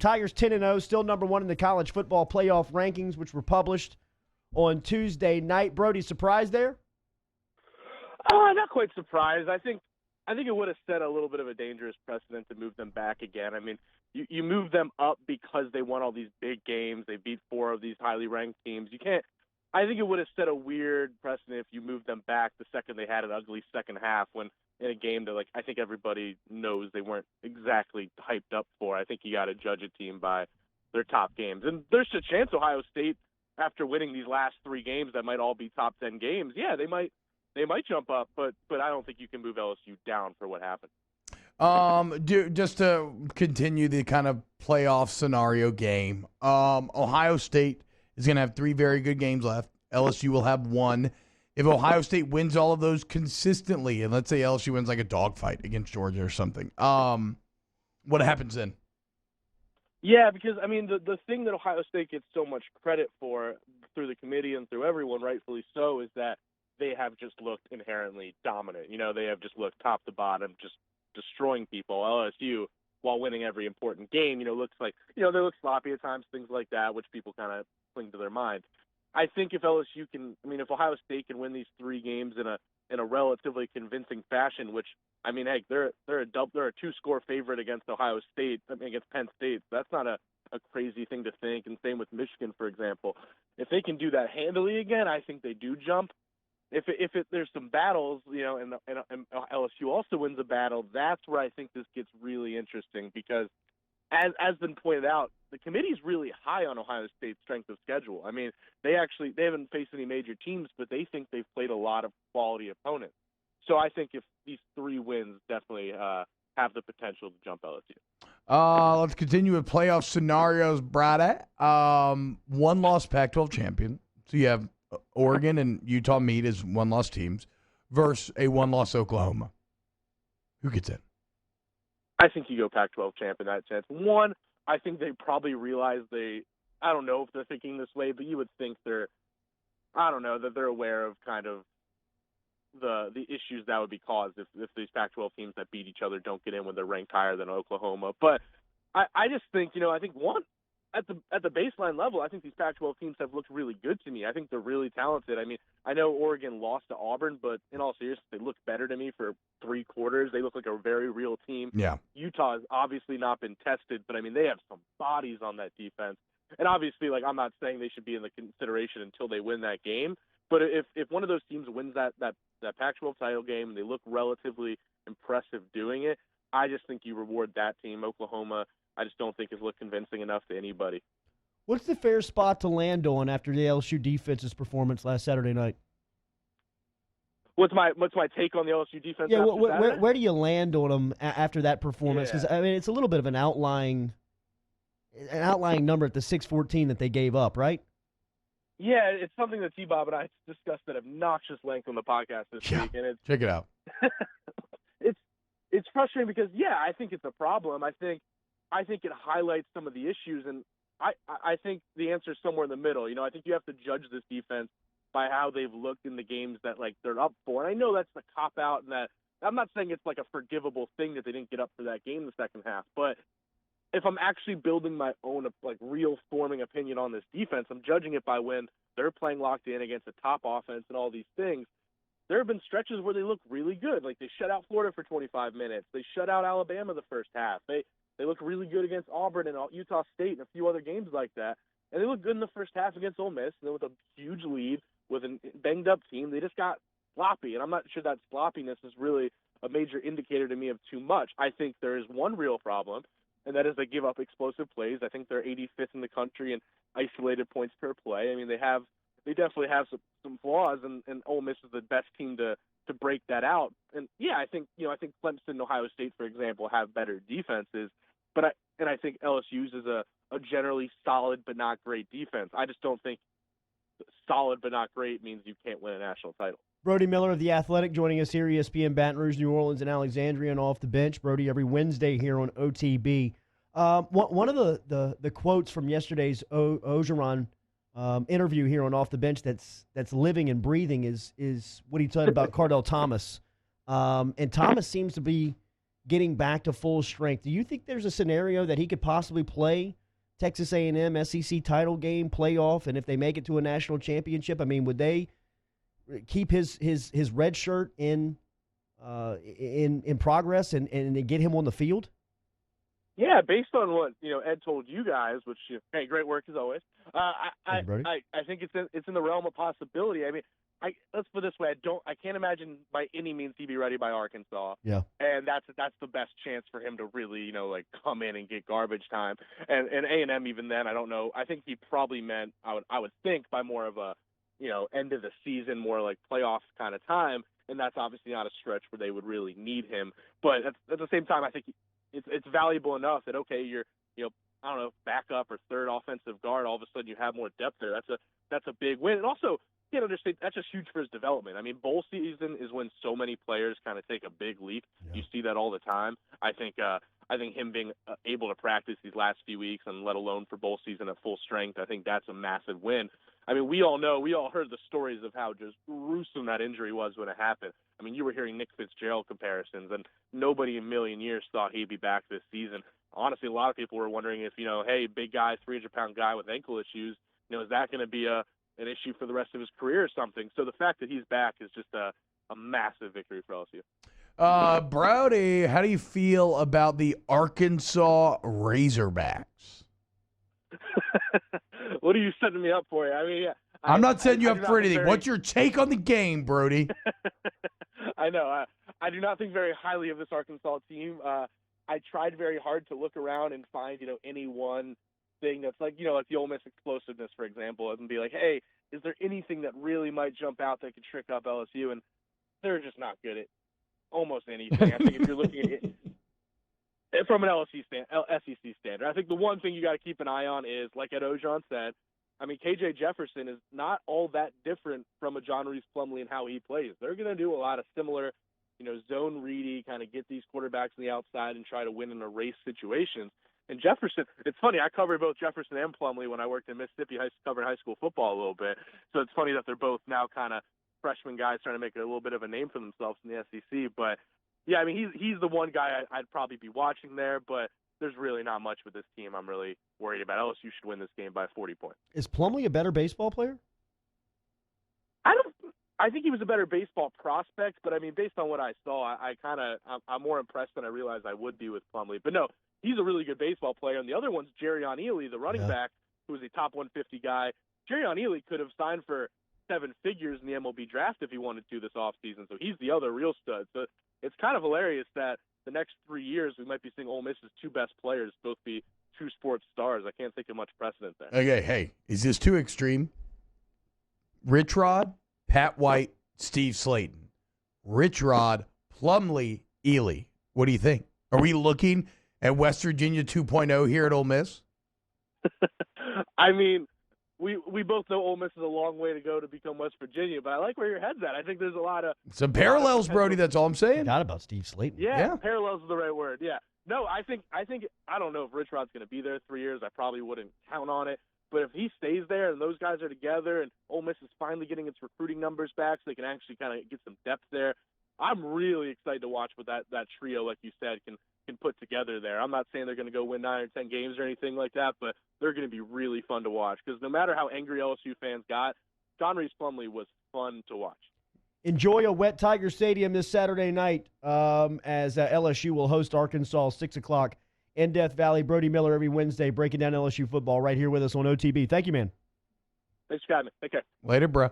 Tigers 10-0, still number one in the college football playoff rankings, which were published on Tuesday night. Brody, surprised there? Not quite surprised. I think it would have set a little bit of a dangerous precedent to move them back again. I mean, you move them up because they won all these big games. They beat 4 of these highly ranked teams. I think it would have set a weird precedent if you moved them back the second they had an ugly second half when in a game that, I think everybody knows they weren't exactly hyped up for. I think you got to judge a team by their top games. And there's a chance Ohio State, after winning these last 3 games that might all be top 10 games, yeah, they might jump up, but I don't think you can move LSU down for what happened. Just to continue the kind of playoff scenario game, Ohio State is going to have 3 very good games left. LSU will have 1. If Ohio State wins all of those consistently, and let's say LSU wins like a dogfight against Georgia or something, what happens then? Yeah, because, I mean, the thing that Ohio State gets so much credit for through the committee and through everyone, rightfully so, is that they have just looked inherently dominant. They have just looked top to bottom, just destroying people. LSU, while winning every important game, looks like, they look sloppy at times, things like that, which people kind of cling to their mind. I think if Ohio State can win these 3 games in a relatively convincing fashion, which, I mean, heck, they're a 2-score favorite against Ohio State, against Penn State. That's not a crazy thing to think, and same with Michigan, for example. If they can do that handily again, I think they do jump. If there's some battles, and LSU also wins a battle, that's where I think this gets really interesting because, as been pointed out, the committee is really high on Ohio State's strength of schedule. I mean, they haven't faced any major teams, but they think they've played a lot of quality opponents. So I think if these 3 wins definitely have the potential to jump LSU. Let's continue with playoff scenarios, Brody. 1-loss Pac-12 champion. So you have Oregon and Utah meet as 1-loss teams versus a 1-loss Oklahoma. Who gets in? I think you go Pac-12 champ in that sense. One, I think they probably realize I don't know if they're thinking this way, but you would think that they're aware of kind of the issues that would be caused if these Pac-12 teams that beat each other don't get in when they're ranked higher than Oklahoma. But I just think, I think one, at the baseline level, I think these Pac-12 teams have looked really good to me. I think they're really talented. I mean, I know Oregon lost to Auburn, but in all seriousness, they look better to me for 3 quarters. They look like a very real team. Yeah. Utah has obviously not been tested, but I mean, they have some bodies on that defense. And obviously, I'm not saying they should be in the consideration until they win that game. But if one of those teams wins that Pac-12 title game and they look relatively impressive doing it, I just think you reward that team. Oklahoma, I just don't think has looked convincing enough to anybody. What's the fair spot to land on after the LSU defense's performance last Saturday night? What's my take on the LSU defense? Yeah, where do you land on them after that performance? Because I mean, it's a little bit of an outlying number at the 6-14 that they gave up, right? Yeah, it's something that T-Bob and I discussed at obnoxious length on the podcast this week, and check it out. It's frustrating because I think it's a problem. I think it highlights some of the issues, and I think the answer is somewhere in the middle. I think you have to judge this defense by how they've looked in the games that they're up for. And I know that's the cop out, and that I'm not saying it's like a forgivable thing that they didn't get up for that game in the second half, but if I'm actually building my own real forming opinion on this defense, I'm judging it by when they're playing locked in against a top offense and all these things. There have been stretches where they look really good. Like they shut out Florida for 25 minutes. They shut out Alabama the first half. They look really good against Auburn and Utah State and a few other games like that. And they look good in the first half against Ole Miss. And then with a huge lead with a banged-up team, they just got sloppy. And I'm not sure that sloppiness is really a major indicator to me of too much. I think there is one real problem, and that is they give up explosive plays. I think they're 85th in the country in isolated points per play. I mean, they definitely have some flaws, and Ole Miss is the best team to break that out. And I think Clemson and Ohio State, for example, have better defenses, but I think LSU's is a generally solid but not great defense. I just don't think solid but not great means you can't win a national title. Brody Miller of The Athletic joining us here, ESPN Baton Rouge, New Orleans, and Alexandria, and Off the Bench. Brody, every Wednesday here on OTB. One of the quotes from yesterday's Ogeron interview here on Off the Bench that's living and breathing is what he said about Kardell Thomas. And Thomas seems to be getting back to full strength. Do you think there's a scenario that he could possibly play Texas A&M SEC title game, playoff, and if they make it to a national championship, I mean, would they keep his red shirt in progress and get him on the field? Yeah, based on what Ed told you guys, which hey, great work as always. I think it's in the realm of possibility. I mean, let's put it this way: I can't imagine by any means he'd be ready by Arkansas. Yeah, and that's the best chance for him to really come in and get garbage time. And A&M even then, I don't know. I think he probably meant I would think by more of a end of the season, more like playoff kind of time. And that's obviously not a stretch where they would really need him. But at the same time, I think it's valuable enough that, okay, you're, I don't know, backup or third offensive guard, all of a sudden you have more depth there. That's a big win. And also, you can't understand, that's just huge for his development. I mean, bowl season is when so many players kind of take a big leap. Yeah. You see that all the time. I think him being able to practice these last few weeks, and let alone for bowl season at full strength, I think that's a massive win. I mean, we all heard the stories of how just gruesome that injury was when it happened. I mean, you were hearing Nick Fitzgerald comparisons, and nobody in a million years thought he'd be back this season. Honestly, a lot of people were wondering if, hey, big guy, 300-pound guy with ankle issues, is that going to be an issue for the rest of his career or something? So the fact that he's back is just a massive victory for LSU. Brody, how do you feel about the Arkansas Razorbacks? What are you setting me up for? I mean, yeah, I'm not setting you up for anything. What's your take on the game, Brody? I know. I do not think very highly of this Arkansas team. I tried very hard to look around and find, any one thing that's like the Ole Miss explosiveness, for example, and be like, hey, is there anything that really might jump out that could trick up LSU? And they're just not good at almost anything. I think if you're looking at it from an SEC standard, I think the one thing you got to keep an eye on is, like Ed Ogeron said, I mean, KJ Jefferson is not all that different from a John Reese Plumlee and how he plays. They're going to do a lot of similar, zone ready, kind of get these quarterbacks on the outside and try to win in a race situations. And Jefferson, it's funny, I covered both Jefferson and Plumlee when I worked in Mississippi, covered high school football a little bit. So it's funny that they're both now kind of freshman guys trying to make a little bit of a name for themselves in the SEC. But, yeah, I mean, he's the one guy I'd probably be watching there, but there's really not much with this team I'm really worried about. LSU should win this game by 40 points. Is Plumlee a better baseball player? I think he was a better baseball prospect, but I mean, based on what I saw, I'm more impressed than I realized I would be with Plumlee. But no, he's a really good baseball player. And the other one's Jerrion Ealy, the running back, who was a top 150 guy. Jerrion Ealy could have signed for 7 figures in the MLB draft if he wanted to this offseason. So he's the other real stud. So it's kind of hilarious that the next 3 years we might be seeing Ole Miss's 2 best players both be true sports stars. I can't think of much precedent there. Okay, hey, is this too extreme? Rich Rod, Pat White, Steve Slayton. Rich Rod, Plumlee, Ealy. What do you think? Are we looking at West Virginia 2.0 here at Ole Miss? I mean, we both know Ole Miss is a long way to go to become West Virginia, but I like where your head's at. I think there's a lot of some parallels, Brody. That's all I'm saying. Forgot about Steve Slayton. Yeah, parallels is the right word. Yeah. No, I think I don't know if Rich Rod's going to be there 3 years. I probably wouldn't count on it. But if he stays there and those guys are together and Ole Miss is finally getting its recruiting numbers back so they can actually kind of get some depth there, I'm really excited to watch what that trio, like you said, can put together there. I'm not saying they're going to go win 9 or 10 games or anything like that, but they're going to be really fun to watch because no matter how angry LSU fans got, John Reese Plumlee was fun to watch. Enjoy a wet Tiger Stadium this Saturday night as LSU will host Arkansas 6 o'clock in Death Valley. Brody Miller every Wednesday breaking down LSU football right here with us on OTB. Thank you, man. Thanks for having me. Take care. Later, bro.